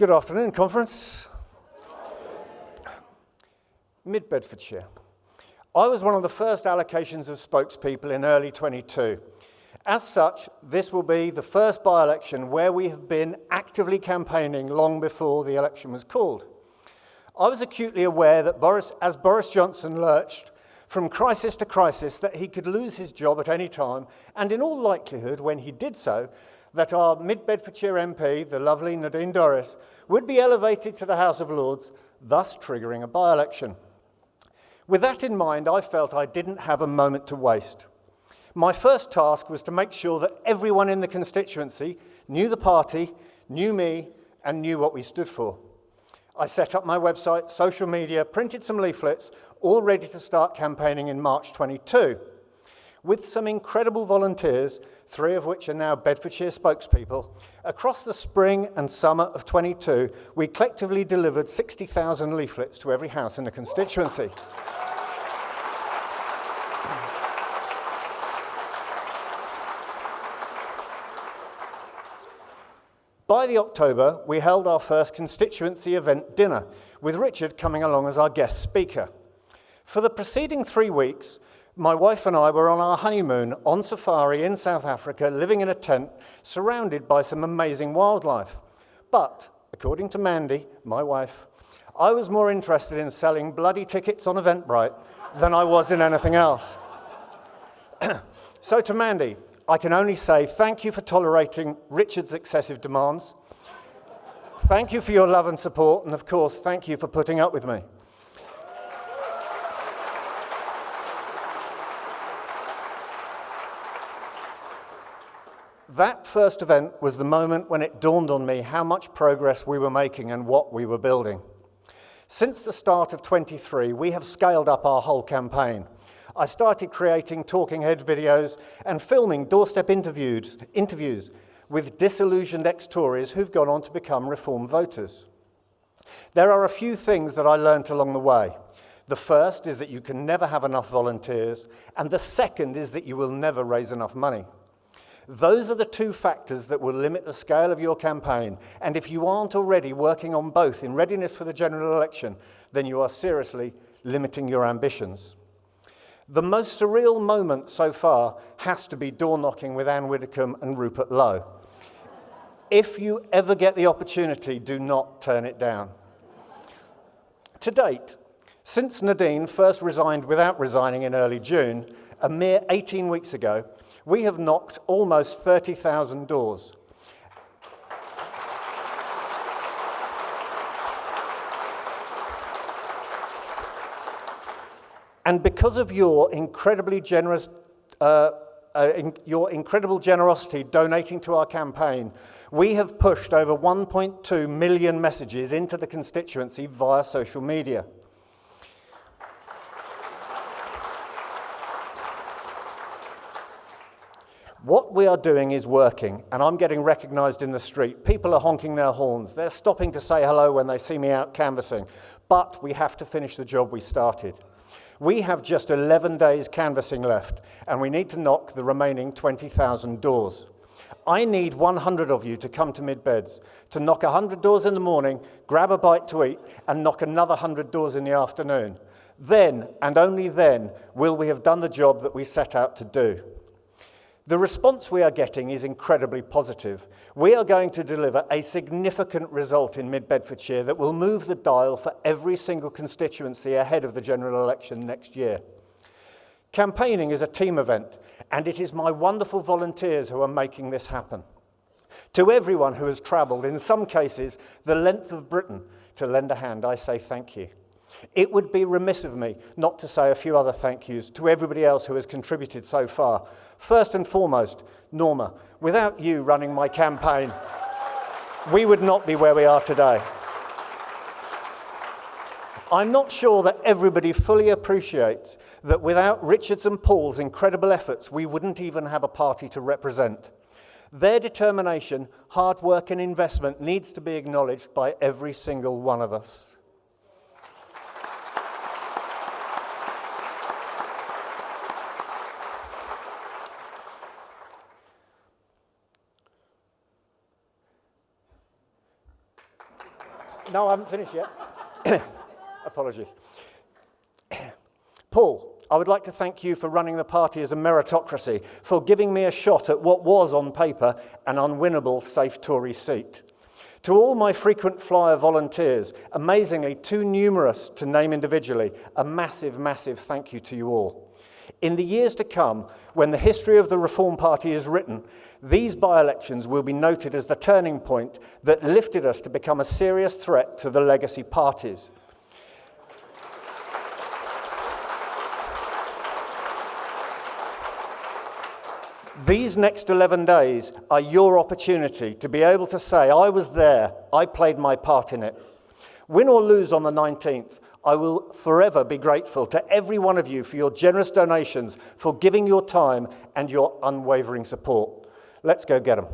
Good afternoon, conference. Mid-Bedfordshire. I was one of the first allocations of spokespeople in early 22. As such, this will be the first by-election where we have been actively campaigning long before the election was called. I was acutely aware that as Boris Johnson lurched from crisis to crisis, that he could lose his job at any time, and in all likelihood, when he did so, that our Mid-Bedfordshire MP, the lovely Nadine Dorries, would be elevated to the House of Lords, thus triggering a by-election. With that in mind, I felt I didn't have a moment to waste. My first task was to make sure that everyone in the constituency knew the party, knew me, and knew what we stood for. I set up my website, social media, printed some leaflets, all ready to start campaigning in March 22. With some incredible volunteers, 3 of which are now Bedfordshire spokespeople, across the spring and summer of 22, we collectively delivered 60,000 leaflets to every house in the constituency. By the October, we held our first constituency event dinner, with Richard coming along as our guest speaker. For the preceding 3 weeks, my wife and I were on our honeymoon on safari in South Africa, living in a tent, surrounded by some amazing wildlife. But, according to Mandy, my wife, I was more interested in selling bloody tickets on Eventbrite than I was in anything else. So to Mandy, I can only say thank you for tolerating Richard's excessive demands. Thank you for your love and support, and of course, thank you for putting up with me. That first event was the moment when it dawned on me how much progress we were making and what we were building. Since the start of 23, we have scaled up our whole campaign. I started creating talking head videos and filming doorstep interviews with disillusioned ex-Tories who've gone on to become Reform voters. There are a few things that I learnt along the way. The first is that you can never have enough volunteers, and the second is that you will never raise enough money. Those are the 2 factors that will limit the scale of your campaign, and if you aren't already working on both in readiness for the general election, then you are seriously limiting your ambitions. The most surreal moment so far has to be door knocking with Anne Widdecombe and Rupert Lowe. If you ever get the opportunity, do not turn it down. To date, since Nadine first resigned without resigning in early June, a mere 18 weeks ago, we have knocked almost 30,000 doors. And because of your incredible generosity donating to our campaign, we have pushed over 1.2 million messages into the constituency via social media. What we are doing is working, and I'm getting recognised in the street. People are honking their horns. They're stopping to say hello when they see me out canvassing. But we have to finish the job we started. We have just 11 days canvassing left, and we need to knock the remaining 20,000 doors. I need 100 of you to come to Mid-Beds, to knock 100 doors in the morning, grab a bite to eat, and knock another 100 doors in the afternoon. Then, and only then, will we have done the job that we set out to do. The response we are getting is incredibly positive. We are going to deliver a significant result in Mid-Bedfordshire that will move the dial for every single constituency ahead of the general election next year. Campaigning is a team event, and it is my wonderful volunteers who are making this happen. To everyone who has travelled, in some cases, the length of Britain to lend a hand, I say thank you. It would be remiss of me not to say a few other thank yous to everybody else who has contributed so far. First and foremost, Norma. Without you running my campaign, we would not be where we are today. I'm not sure that everybody fully appreciates that without Richard's and Paul's incredible efforts, we wouldn't even have a party to represent. Their determination, hard work and investment needs to be acknowledged by every single one of us. No, I haven't finished yet. Apologies. Paul, I would like to thank you for running the party as a meritocracy, for giving me a shot at what was, on paper, an unwinnable safe Tory seat. To all my frequent flyer volunteers, amazingly too numerous to name individually, a massive, massive thank you to you all. In the years to come, when the history of the Reform Party is written, these by-elections will be noted as the turning point that lifted us to become a serious threat to the legacy parties. These next 11 days are your opportunity to be able to say, I was there, I played my part in it. Win or lose on the 19th, I will forever be grateful to every one of you for your generous donations, for giving your time and your unwavering support. Let's go get them.